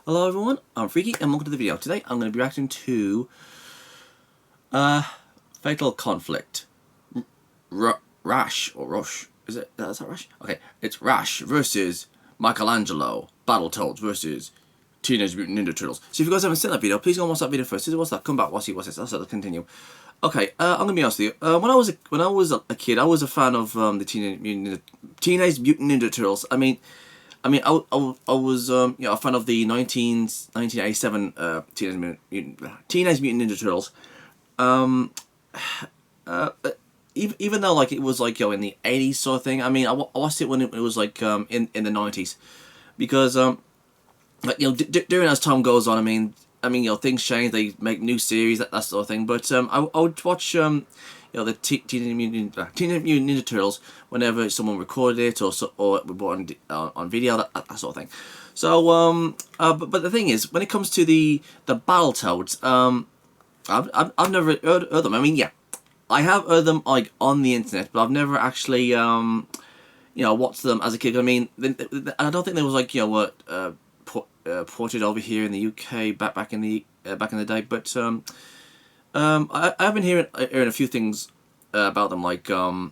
Hello everyone, I'm Freaky and welcome to the video. Today I'm going to be reacting to Fatal Conflict. Rash, or Rush, is that Rash? Okay, it's Rash versus Michelangelo, Battletoads versus Teenage Mutant Ninja Turtles. So if you guys haven't seen that video, please go and watch that video first. What's that? Come back, watch it, what's this? Let's continue. Okay, I'm going to be honest with you. When I was a kid, I was a fan of the Teenage Mutant Ninja Turtles. I was a fan of the 1987 Teenage Mutant Ninja Turtles. Even though like it was like in the 80s sort of thing. I mean, I watched it when it was like in the 90s, because like during as time goes on, I mean things change. They make new series, that sort of thing. But I would watch the Teenage Mutant Ninja Turtles whenever someone recorded it or we bought on video, that sort of thing. So but the thing is, when it comes to the Battletoads, I've never heard of them. I mean, yeah, I have heard them like on the internet, but I've never actually watched them as a kid. I mean, I don't think there was like ported over here in the UK back in the day, but I've been hearing a few things about them, like there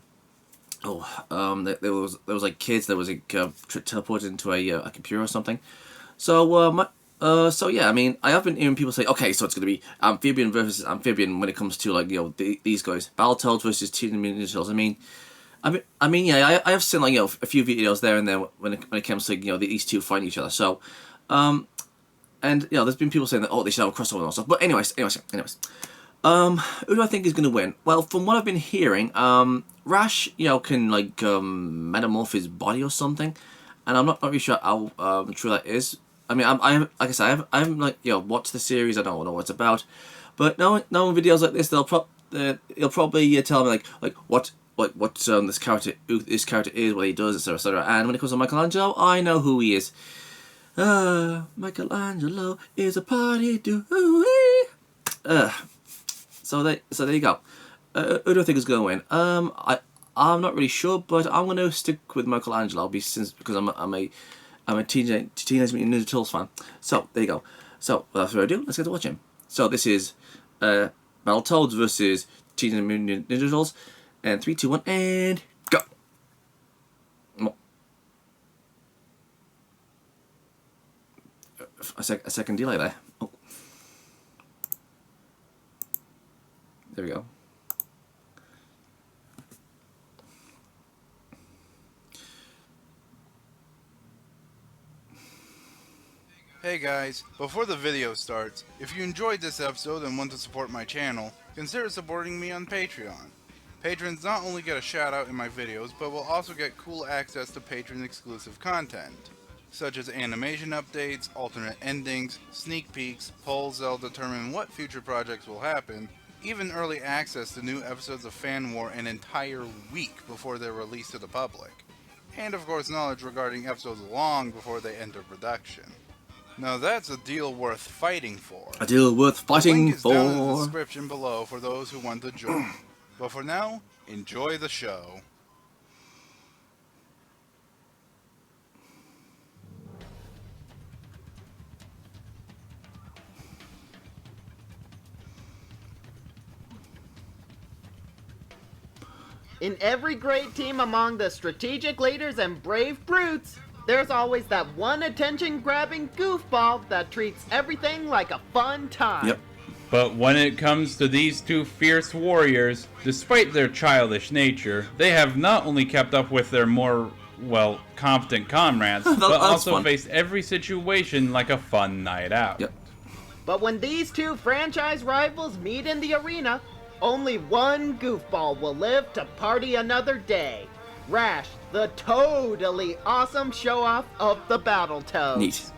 was like kids that was like teleported into a computer or something. So so yeah, I mean, I have been hearing people say, okay, so it's going to be amphibian versus amphibian when it comes to like these guys, Battletoads versus Teenage Mutant Ninja Turtles. I mean, yeah, I have seen like a few videos there and there when it comes to these two fighting each other. So and there's been people saying that they should have a crossover and stuff. But anyways. Who do I think is going to win? Well, from what I've been hearing, Rash, can like metamorph his body or something, and I'm not really sure how true that is. I mean, like I said, I haven't like watched the series. I don't know what it's about, but knowing videos like this, he'll probably tell me like what this character is, what he does, etc., etc. And when it comes to Michelangelo, I know who he is. Michelangelo is a party dooey. So there you go. Who do I think is going to win? I'm not really sure, but I'm going to stick with Michelangelo because I'm a Teenage Mutant Ninja Turtles fan. So there you go. So without further ado, let's get to watching. So this is Battletoads versus Teenage Mutant Ninja Turtles, and 3, 2, 1, and go. A second delay there. Oh. There we go. Hey guys, before the video starts, if you enjoyed this episode and want to support my channel, consider supporting me on Patreon. Patrons not only get a shout out in my videos, but will also get cool access to patron exclusive content, such as animation updates, alternate endings, sneak peeks, polls that'll determine what future projects will happen, even early access to new episodes of Fan War an entire week before they're released to the public, and of course knowledge regarding episodes long before they enter production. Now that's a deal worth fighting for. A deal worth fighting for. The link is down in the description below for those who want to join. But for now, enjoy the show. In every great team among the strategic leaders and brave brutes, there's always that one attention-grabbing goofball that treats everything like a fun time. Yep. But when it comes to these two fierce warriors, despite their childish nature, they have not only kept up with their more, competent comrades, but also faced every situation like a fun night out. Yep. But when these two franchise rivals meet in the arena, only one goofball will live to party another day. Rash, the totally awesome show-off of the Battletoads. Neat.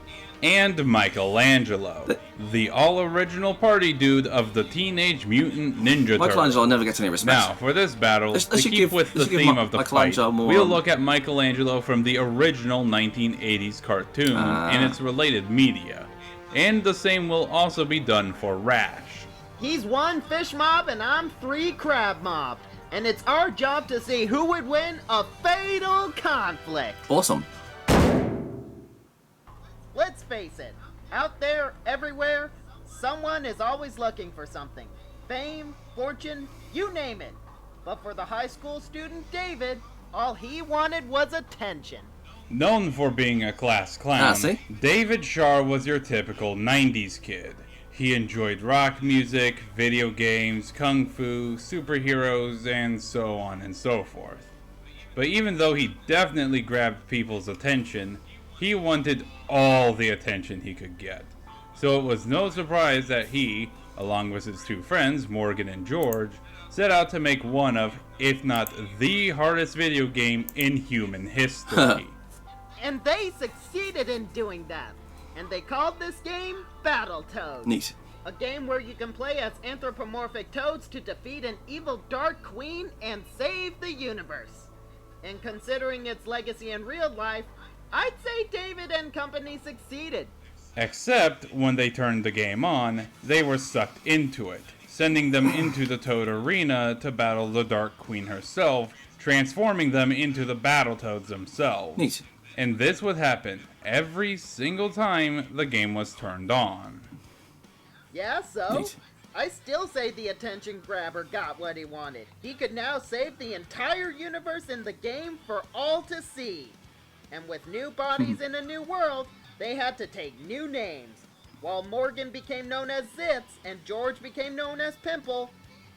And Michelangelo, the all-original party dude of the Teenage Mutant Ninja Turtles. Michelangelo never gets any respect. Now, for this battle, Let's to keep with the theme of the fight, more, we'll look at Michelangelo from the original 1980s cartoon and its related media. And the same will also be done for Rash. He's one fish mob and I'm 3 crab mob. And it's our job to see who would win a fatal conflict. Awesome. Let's face it, Out there, everywhere, someone is always looking for something. Fame, fortune, you name it. But for the high school student David, all he wanted was attention. Known for being a class clown, David Shar was your typical 90s kid. He enjoyed rock music, video games, kung fu, superheroes, and so on and so forth. But even though he definitely grabbed people's attention, he wanted all the attention he could get. So it was no surprise that he, along with his two friends, Morgan and George, set out to make one of, if not the hardest video game in human history. And they succeeded in doing that. And they called this game Battletoads. Neat. A game where you can play as anthropomorphic toads to defeat an evil dark queen and save the universe. And considering its legacy in real life, I'd say David and company succeeded. Except when they turned the game on, they were sucked into it, sending them into the Toad Arena to battle the Dark Queen herself, transforming them into the Battletoads themselves. Neat. And this would happen every single time the game was turned on. Yeah, so? Neat. I still say the attention grabber got what he wanted. He could now save the entire universe in the game for all to see. And with new bodies in a new world, they had to take new names. While Morgan became known as Zitz and George became known as Pimple,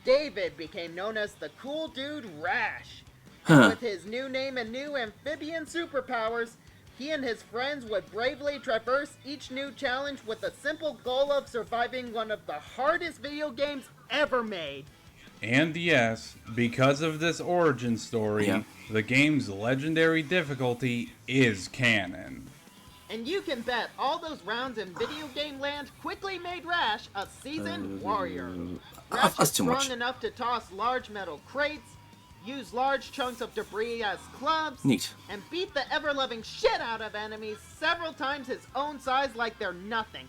David became known as the cool dude Rash. And with his new name and new amphibian superpowers, he and his friends would bravely traverse each new challenge with the simple goal of surviving one of the hardest video games ever made. And yes, because of this origin story, the game's legendary difficulty is canon. And you can bet all those rounds in video game land quickly made Rash a seasoned warrior. Rash is strong enough to toss large metal crates, use large chunks of debris as clubs, and beat the ever-loving shit out of enemies several times his own size like they're nothing.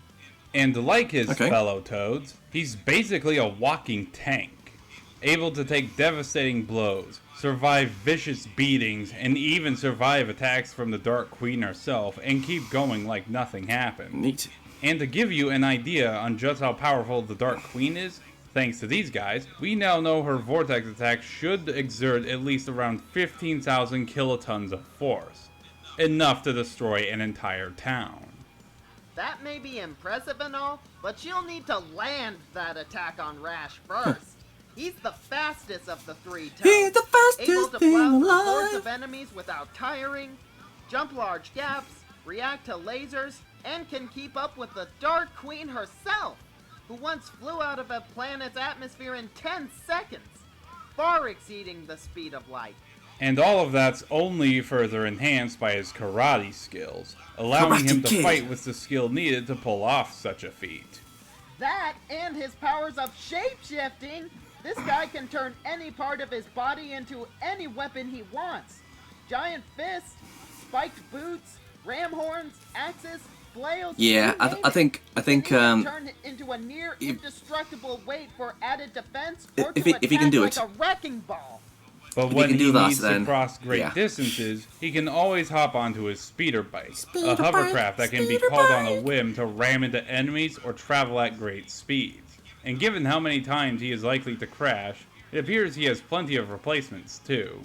And like his fellow Toads, he's basically a walking tank, able to take devastating blows, survive vicious beatings, and even survive attacks from the Dark Queen herself, and keep going like nothing happened. Neat. And to give you an idea on just how powerful the Dark Queen is, thanks to these guys, we now know her vortex attack should exert at least around 15,000 kilotons of force. Enough to destroy an entire town. That may be impressive and all, but you'll need to land that attack on Rash first. He's the fastest of the three Toads. He's the fastest able to thing plow through alive. hordes of enemies without tiring, jump large gaps, react to lasers, and can keep up with the Dark Queen herself, who once flew out of a planet's atmosphere in 10 seconds, far exceeding the speed of light. And all of that's only further enhanced by his karate skills, allowing him to fight with the skill needed to pull off such a feat. That, and his powers of shape-shifting, this guy can turn any part of his body into any weapon he wants. Giant fists, spiked boots, ram horns, axes, flails. Yeah, I think turn into a near indestructible weight for added defense, or if he can do like it. a wrecking ball. But when he needs to cross great distances, he can always hop onto his speeder bike, a hovercraft that can be called on a whim to ram into enemies or travel at great speeds. And given how many times he is likely to crash, it appears he has plenty of replacements too.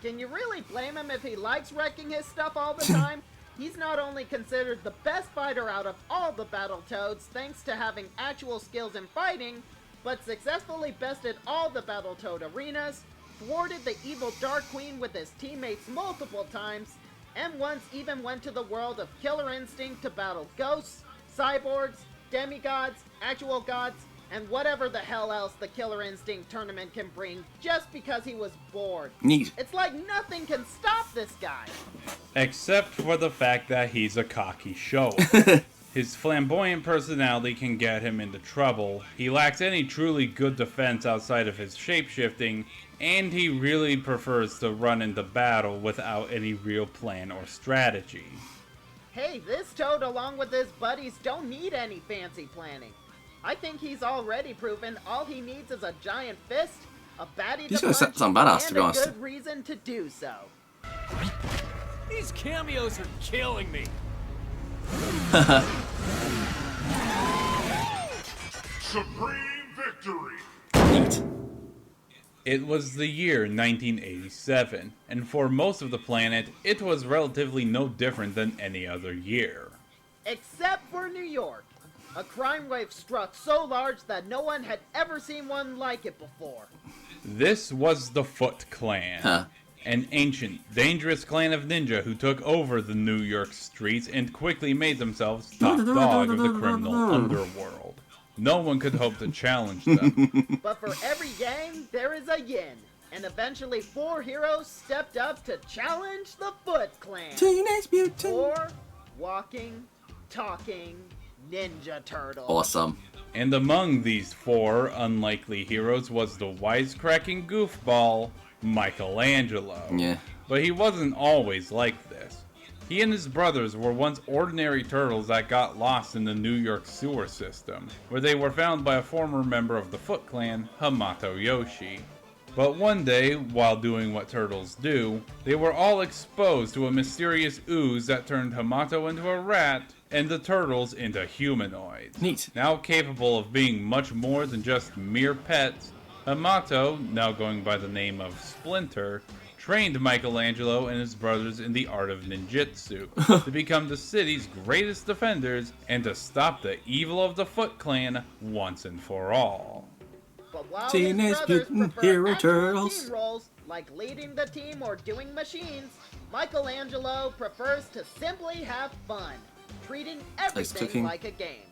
Can you really blame him if he likes wrecking his stuff all the time? He's not only considered the best fighter out of all the Battletoads thanks to having actual skills in fighting, but successfully bested all the Battletoad arenas, thwarted the evil Dark Queen with his teammates multiple times, and once even went to the world of Killer Instinct to battle ghosts, cyborgs, demigods, actual gods, and whatever the hell else the Killer Instinct tournament can bring just because he was bored. Neat. It's like nothing can stop this guy. Except for the fact that he's a cocky show. His flamboyant personality can get him into trouble, he lacks any truly good defense outside of his shapeshifting, and he really prefers to run into battle without any real plan or strategy. Hey, this Toad along with his buddies don't need any fancy planning. I think he's already proven all he needs is a giant fist, a baddie to punch, sound badass, and to be honest. a good reason to do so. These cameos are killing me. supreme victory. Neat. It was the year 1987, and for most of the planet, it was relatively no different than any other year. Except for New York. A crime wave struck so large that no one had ever seen one like it before. This was the Foot Clan. Huh. An ancient, dangerous clan of ninja who took over the New York streets and quickly made themselves top dog of the criminal underworld. No one could hope to challenge them. But for every yang, there is a yin. And eventually 4 heroes stepped up to challenge the Foot Clan. Teenage Mutant. 4 walking, talking Ninja Turtles. Awesome. And among these 4 unlikely heroes was the wisecracking goofball, Michelangelo. Yeah. But he wasn't always like this. He and his brothers were once ordinary turtles that got lost in the New York sewer system, where they were found by a former member of the Foot Clan, Hamato Yoshi. But one day, while doing what turtles do, they were all exposed to a mysterious ooze that turned Hamato into a rat and the turtles into humanoids. Neat. Now capable of being much more than just mere pets, Hamato, now going by the name of Splinter, trained Michelangelo and his brothers in the art of ninjutsu to become the city's greatest defenders and to stop the evil of the Foot Clan once and for all. But while Teenage his brothers Mutant prefer Hero actual Turtles. team roles, like leading the team or doing machines, Michelangelo prefers to simply have fun, treating everything cooking. like a game.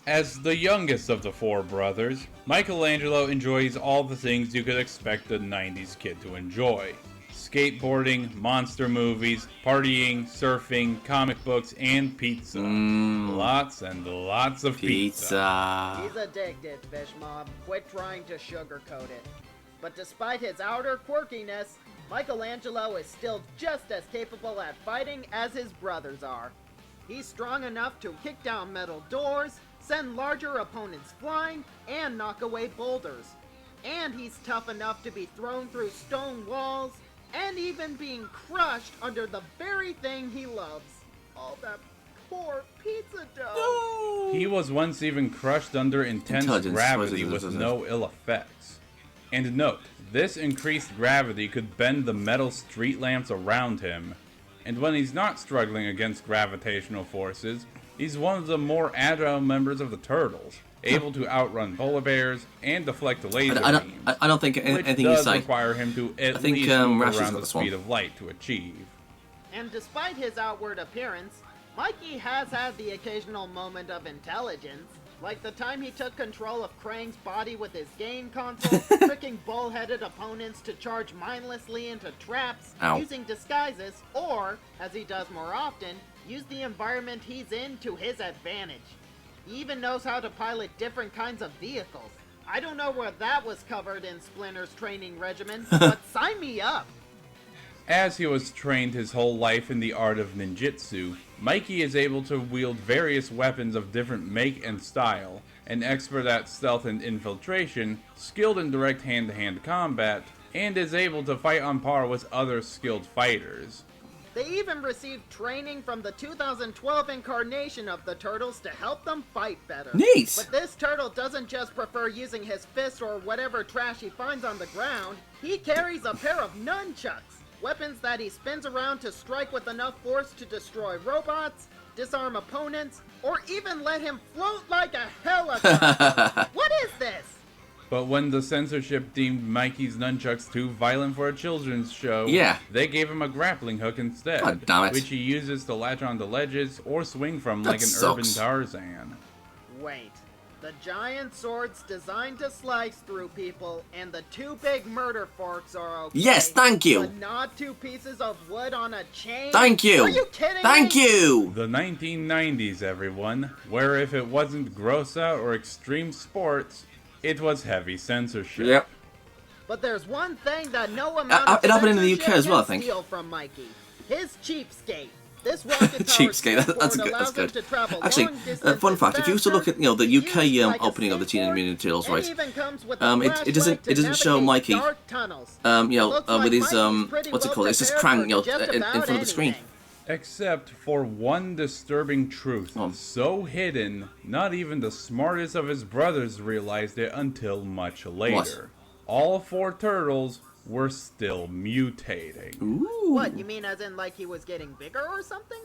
As the youngest of the 4 brothers, Michelangelo enjoys all the things you could expect a 90s kid to enjoy. Skateboarding, monster movies, partying, surfing, comic books, and pizza. Lots and lots of pizza. He's addicted, Fish Mob. Quit trying to sugarcoat it. But despite his outer quirkiness, Michelangelo is still just as capable at fighting as his brothers are. He's strong enough to kick down metal doors, send larger opponents flying, and knock away boulders. And he's tough enough to be thrown through stone walls, and even being crushed under the very thing he loves. All that poor pizza dough. He was once even crushed under intense gravity with no ill effects. And note, this increased gravity could bend the metal street lamps around him. And when he's not struggling against gravitational forces, he's one of the more agile members of the Turtles, able to outrun polar bears and deflect laser beams. I don't think anything you does say. require him to at think, least move Rash has around got the this one. speed of light to achieve. And despite his outward appearance, Mikey has had the occasional moment of intelligence, like the time he took control of Krang's body with his game console, tricking bull-headed opponents to charge mindlessly into traps, Ow. using disguises, or, as he does more often, use the environment he's in to his advantage. He even knows how to pilot different kinds of vehicles. I don't know where that was covered in Splinter's training regimen, but sign me up! As he was trained his whole life in the art of ninjutsu, Mikey is able to wield various weapons of different make and style, an expert at stealth and infiltration, skilled in direct hand-to-hand combat, and is able to fight on par with other skilled fighters. They even received training from the 2012 incarnation of the Turtles to help them fight better. Neat! But this turtle doesn't just prefer using his fists or whatever trash he finds on the ground. He carries a pair of nunchucks, weapons that he spins around to strike with enough force to destroy robots, disarm opponents, or even let him float like a helicopter. What is this? But when the censorship deemed Mikey's nunchucks too violent for a children's show, Yeah. they gave him a grappling hook instead, God damn it. which he uses to latch onto ledges or swing from That like an urban sucks. Tarzan. Wait. The giant swords designed to slice through people and the 2 big murder forks are okay. Yes, thank you. But not 2 pieces of wood on a chain? Thank you. Are you kidding Thank me? you. The 1990s, everyone, where if it wasn't gross out or extreme sports, it was heavy censorship. Yep. But there's one thing that no amount of it happened in the UK censorship as well, I can think. steal from Mikey. His cheapskate. This rocket Cheapskate, that's good. That's good. Actually, fun fact: if you used to look at the UK opening of the Teenage Mutant Ninja Turtles, right? It doesn't show Mikey. With his what's it called? It's just Krang, in front of the screen. Except for one disturbing truth. So hidden, not even the smartest of his brothers realized it until much later. What? All 4 turtles were still mutating. Ooh. What, you mean as in like he was getting bigger or something?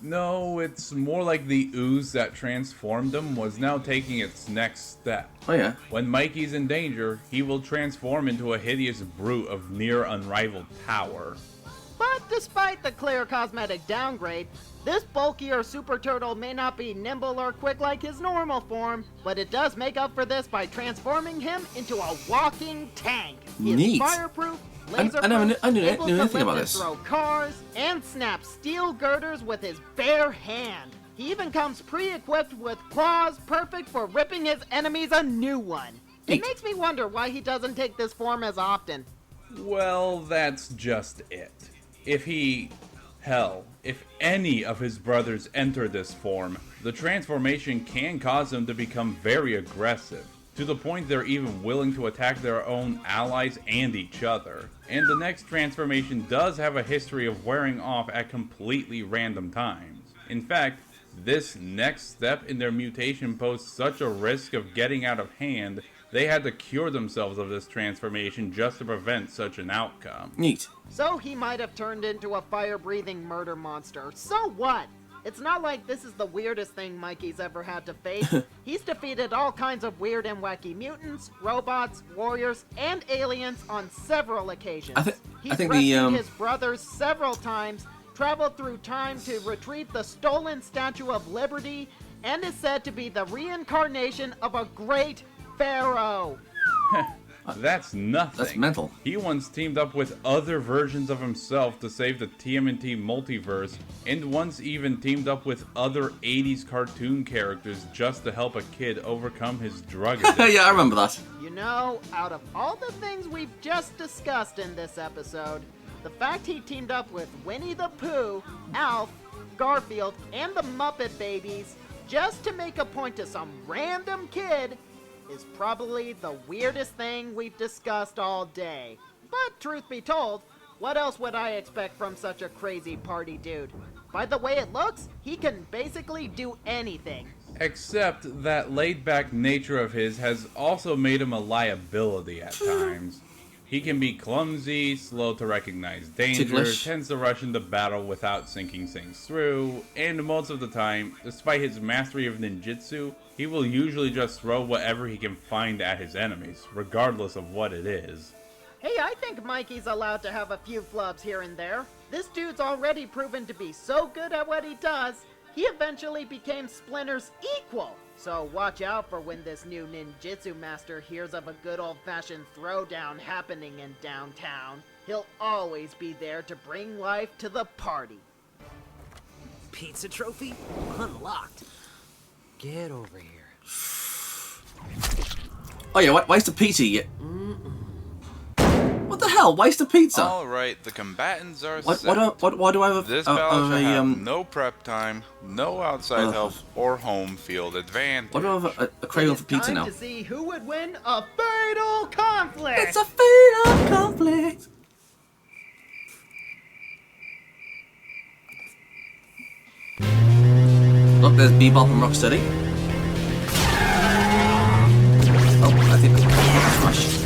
No, it's more like the ooze that transformed him was now taking its next step. Oh yeah. When Mikey's in danger, he will transform into a hideous brute of near unrivaled power. But despite the clear cosmetic downgrade, this bulkier super turtle may not be nimble or quick like his normal form, but it does make up for this by transforming him into a walking tank. He is Neat. fireproof, I never laserproof, knew able to anything lift about and this. throw cars, and snap steel girders with his bare hand. He even comes pre-equipped with claws perfect for ripping his enemies a new one. It Neat. makes me wonder why he doesn't take this form as often. Well, that's just it. If any of his brothers enter this form, the transformation can cause them to become very aggressive, to the point they're even willing to attack their own allies and each other. And the next transformation does have a history of wearing off at completely random times. In fact, this next step in their mutation posed such a risk of getting out of hand, they had to cure themselves of this transformation just to prevent such an outcome. Neat. So he might have turned into a fire-breathing murder monster. So what? It's not like this is the weirdest thing Mikey's ever had to face. He's defeated all kinds of weird and wacky mutants, robots, warriors, and aliens on several occasions. He's I think rescued his brothers several times, traveled through time to retrieve the stolen Statue of Liberty, and is said to be the reincarnation of a great pharaoh. That's nothing. That's mental. He once teamed up with other versions of himself to save the TMNT multiverse, and once even teamed up with other 80s cartoon characters just to help a kid overcome his drug addiction. Yeah, I remember that. You know, out of all the things we've just discussed in this episode, the fact he teamed up with Winnie the Pooh, Alf, Garfield, and the Muppet Babies just to make a point to some random kid is probably the weirdest thing we've discussed all day. But truth be told, what else would I expect from such a crazy party dude? By the way it looks, he can basically do anything. Except that laid-back nature of his has also made him a liability at times. He can be clumsy, slow to recognize danger, Ticklish. tends to rush into battle without thinking things through, and most of the time, despite his mastery of ninjutsu, he will usually just throw whatever he can find at his enemies, regardless of what it is. Hey, I think Mikey's allowed to have a few flubs here and there. This dude's already proven to be so good at what he does, he eventually became Splinter's equal. So watch out for when this new ninjutsu master hears of a good old-fashioned throwdown happening in downtown. He'll always be there to bring life to the party. Pizza trophy unlocked. Get over here. Oh yeah, why is the pizza yet? What the hell? Why is the pizza? Alright, the combatants are Why set. do I have This battle shall have a no prep time, no outside help, or home field advantage. why do I have a crayon It's for pizza time now? to see who would win a fatal conflict! It's a fatal conflict. Look, there's Bebop and Rocksteady. Oh, I think that's Rash.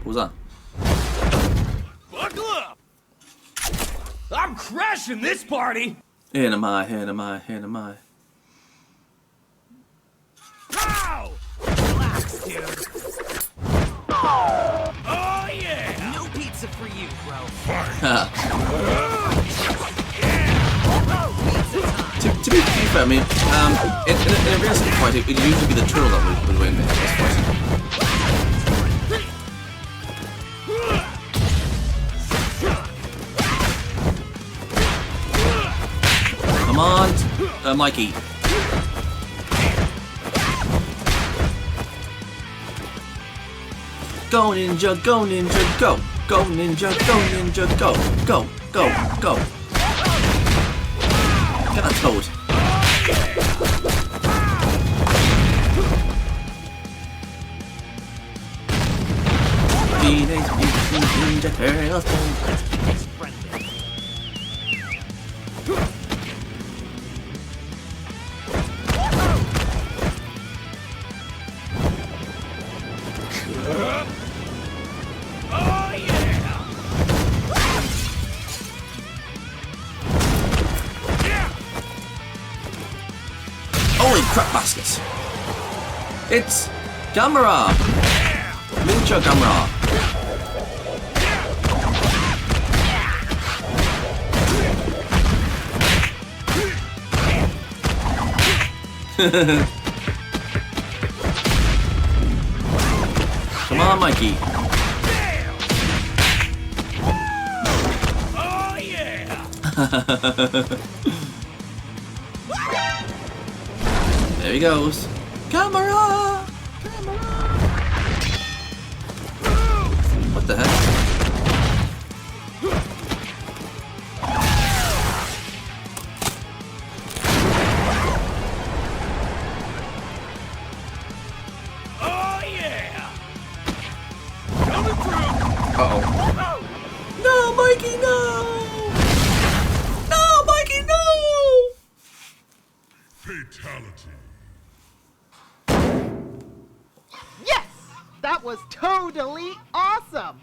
What was that? Buckle up! I'm crashing this party! Here am I. Pow! Relax, dude. Oh, yeah! No pizza for you, bro. To be fair, I mean, in a realistic fight, it'd usually be the turtle that would win this fight. Come on, Mikey. Go ninja, go ninja, go. Go ninja, go ninja, go. Go, go, go. Get that toad. Ninja Turtles. Oh yeah! Holy crap baskets! It's Gamera! Mucho Gamera! Come on, Mikey. Oh yeah! There he goes. Gamera! What the heck? Oh yeah! Coming through! Uh-oh. No, Mikey, no! No, Mikey, no! Fatality. Yes! That was totally awesome!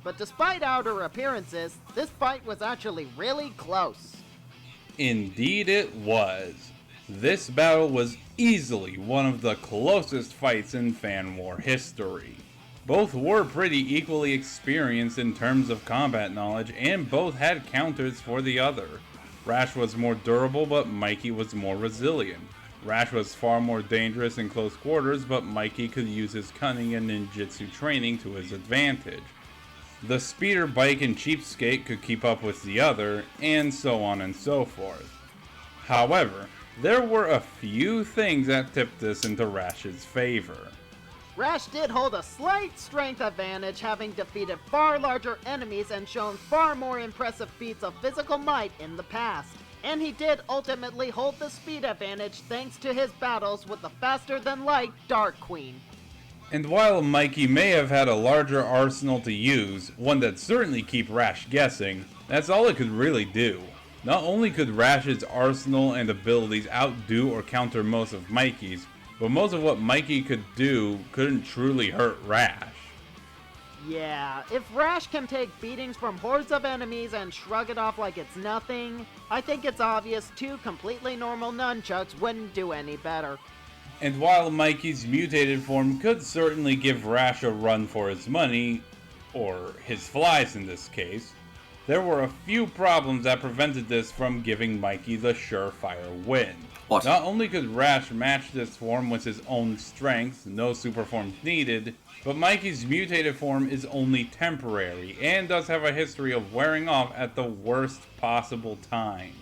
But despite outer appearances, this fight was actually really close. Indeed it was. This battle was easily one of the closest fights in fan war history. Both were pretty equally experienced in terms of combat knowledge, and both had counters for the other. Rash was more durable, but Mikey was more resilient. Rash was far more dangerous in close quarters, but Mikey could use his cunning and ninjutsu training to his advantage. The speeder bike and cheapskate could keep up with the other, and so on and so forth. However, there were a few things that tipped this into Rash's favor. Rash did hold a slight strength advantage, having defeated far larger enemies and shown far more impressive feats of physical might in the past. And he did ultimately hold the speed advantage thanks to his battles with the faster-than-light Dark Queen. And while Mikey may have had a larger arsenal to use, one that'd certainly keep Rash guessing, that's all it could really do. Not only could Rash's arsenal and abilities outdo or counter most of Mikey's, but most of what Mikey could do couldn't truly hurt Rash. Yeah, if Rash can take beatings from hordes of enemies and shrug it off like it's nothing, I think it's obvious two completely normal nunchucks wouldn't do any better. And while Mikey's mutated form could certainly give Rash a run for his money, or his flies in this case, there were a few problems that prevented this from giving Mikey the surefire win. What? Not only could Rash match this form with his own strength, no super forms needed, but Mikey's mutated form is only temporary, and does have a history of wearing off at the worst possible times.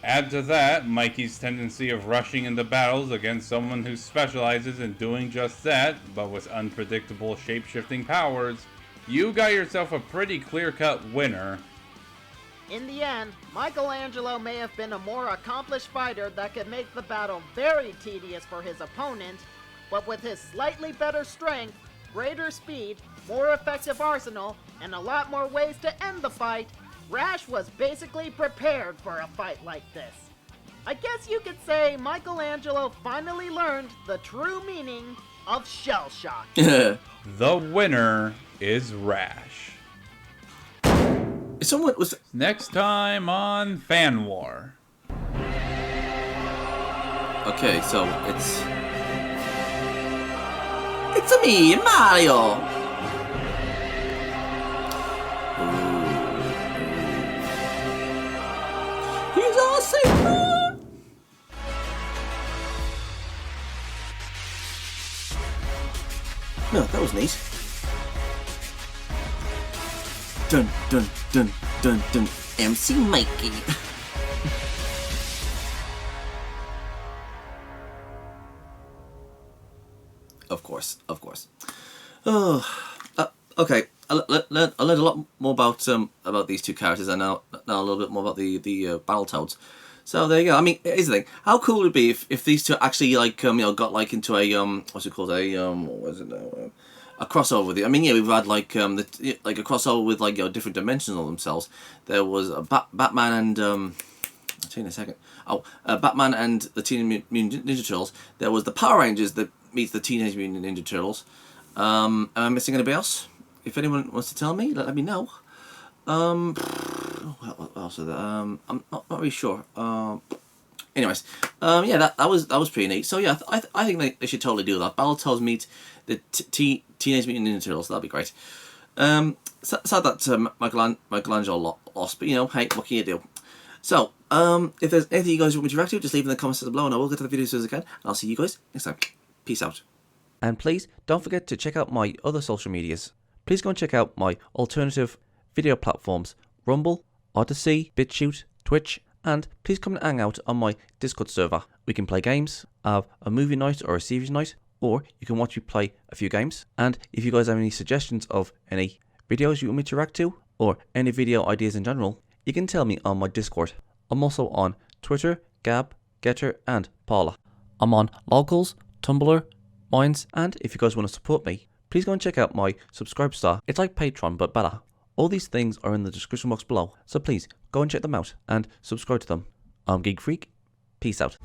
Add to that Mikey's tendency of rushing into battles against someone who specializes in doing just that, but with unpredictable shape-shifting powers, you got yourself a pretty clear-cut winner. In the end, Michelangelo may have been a more accomplished fighter that could make the battle very tedious for his opponent, but with his slightly better strength, greater speed, more effective arsenal, and a lot more ways to end the fight, Rash was basically prepared for a fight like this. I guess you could say Michelangelo finally learned the true meaning of shell shock. The winner is Rash. Someone was Next time on Fan War. okay. So it's me, Mario. He's all safe. No, that was neat. Dun dun dun dun dun. MC Mikey. Of course. Oh, okay. I learned a lot more about these two characters, and now a little bit more about the Battletoads. So there you go. I mean, here's the thing: how cool would it be if these two actually got into a what's it called, a crossover with it. I mean, yeah, we've had like a crossover with like different dimensions of themselves. There was a Batman and I'll tell you in a second. Batman and the Teenage Mutant Ninja Turtles. There was the Power Rangers that meets the Teenage Mutant Ninja Turtles. Am I missing anybody else? If anyone wants to tell me, let me know. What else is that? I'm not really sure. Anyways, yeah, that was pretty neat. So yeah, I think they should totally do that. Battletoads meet the Teenage Mutant Ninja Turtles. That'd be great. Sad that Michelangelo lost, but hey, what can you do? So, if there's anything you guys want me to react to, just leave in the comments below, and I will get to the video as soon as I can. And I'll see you guys next time. Peace out. And please don't forget to check out my other social medias. Please go and check out my alternative video platforms: Rumble, Odyssey, BitChute, Twitch, and please come and hang out on my Discord server. We can play games, have a movie night or a series night, or you can watch me play a few games. And if you guys have any suggestions of any videos you want me to react to, or any video ideas in general, you can tell me on my Discord. I'm also on Twitter, Gab, Getter, and Paula. I'm on Locals, Tumblr, Minds, and if you guys want to support me, please go and check out my Subscribestar. It's like Patreon, but better. All these things are in the description box below, so please go and check them out and subscribe to them. I'm Geek Freak. Peace out.